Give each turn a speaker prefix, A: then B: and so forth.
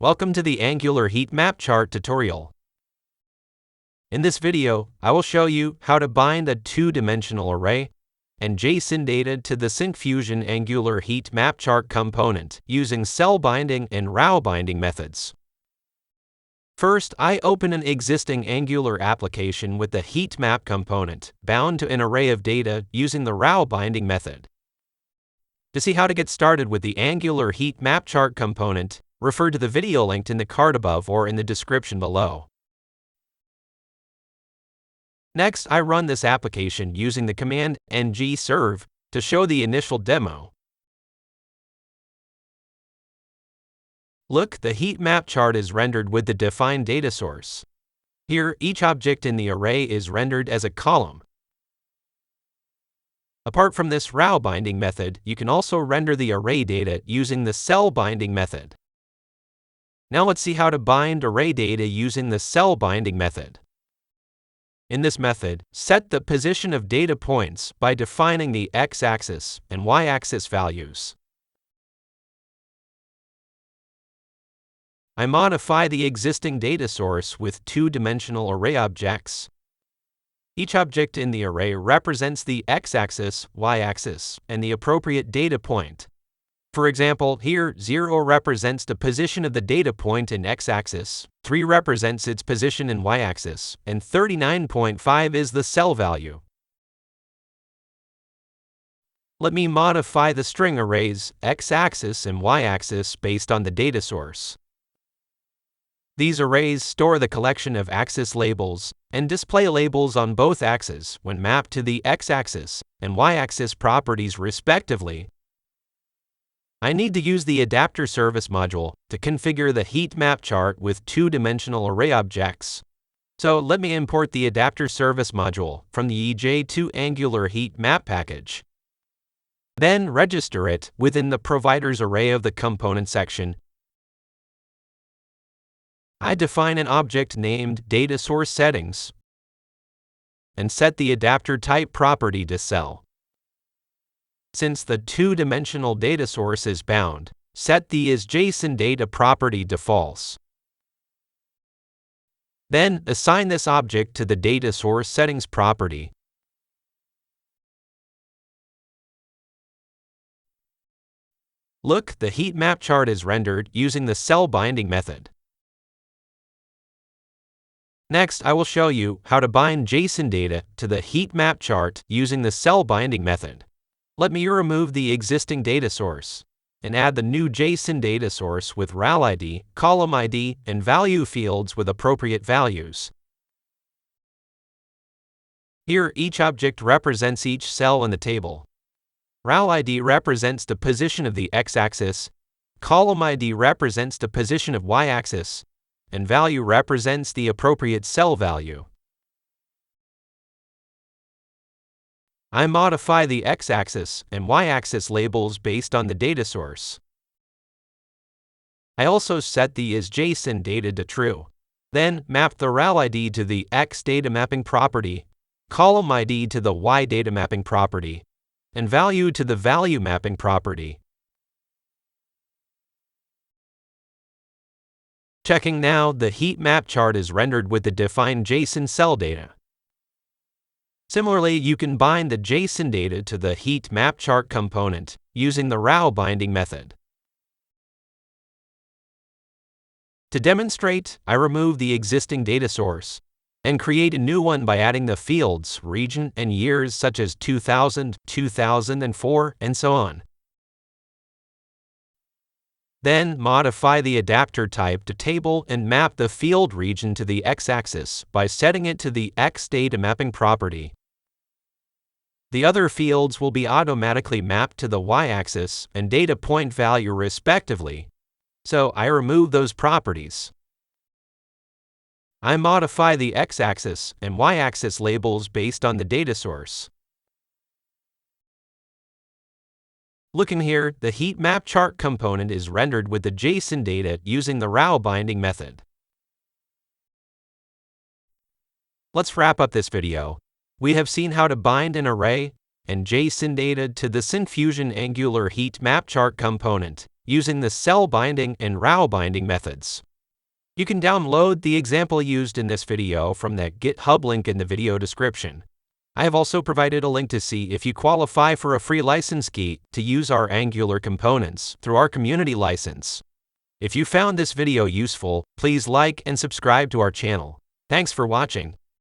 A: Welcome to the Angular HeatMap Chart tutorial. In this video, I will show you how to bind a two-dimensional array and JSON data to the Syncfusion Angular HeatMap Chart component using cell binding and row binding methods. First, I open an existing Angular application with the HeatMap component bound to an array of data using the row binding method. To see how to get started with the Angular HeatMap Chart component, refer to the video linked in the card above or in the description below. Next, I run this application using the command ng-serve to show the initial demo. Look, the heat map chart is rendered with the defined data source. Here, each object in the array is rendered as a column. Apart from this row binding method, you can also render the array data using the cell binding method. Now let's see how to bind array data using the cell binding method. In this method, set the position of data points by defining the x-axis and y-axis values. I modify the existing data source with two-dimensional array objects. Each object in the array represents the x-axis, y-axis, and the appropriate data point. For example, here 0 represents the position of the data point in x-axis, 3 represents its position in y-axis, and 39.5 is the cell value. Let me modify the string arrays x-axis and y-axis based on the data source. These arrays store the collection of axis labels and display labels on both axes when mapped to the x-axis and y-axis properties respectively. I need to use the adapter service module to configure the heat map chart with two-dimensional array objects. So let me import the adapter service module from the EJ2 Angular heat map package. Then register it within the provider's array of the component section. I define an object named data source settings and set the adapter type property to cell. Since the two-dimensional data source is bound, set the isJSON data property to false. Then, assign this object to the data source settings property. Look, the heat map chart is rendered using the cell binding method. Next, I will show you how to bind JSON data to the heat map chart using the cell binding method. Let me remove the existing data source and add the new JSON data source with row ID, column ID, and value fields with appropriate values. Here, each object represents each cell in the table. Row ID represents the position of the x-axis, column ID represents the position of y-axis, and value represents the appropriate cell value. I modify the x-axis and y-axis labels based on the data source. I also set the isJSON data to true. Then, map the row ID to the x data mapping property, column ID to the y data mapping property, and value to the value mapping property. Checking now, the heat map chart is rendered with the defined JSON cell data. Similarly, you can bind the JSON data to the heat map chart component using the row binding method. To demonstrate, I remove the existing data source and create a new one by adding the fields, region, and years such as 2000, 2004, and so on. Then, modify the adapter type to table and map the field region to the x-axis by setting it to the x data mapping property. The other fields will be automatically mapped to the y-axis and data point value respectively, so I remove those properties. I modify the x-axis and y-axis labels based on the data source. Looking here, the heat map chart component is rendered with the JSON data using the row binding method. Let's wrap up this video. We have seen how to bind an array and JSON data to the Syncfusion Angular HeatMap Chart component using the cell binding and row binding methods. You can download the example used in this video from the GitHub link in the video description. I have also provided a link to see if you qualify for a free license key to use our Angular components through our community license. If you found this video useful, please like and subscribe to our channel. Thanks for watching.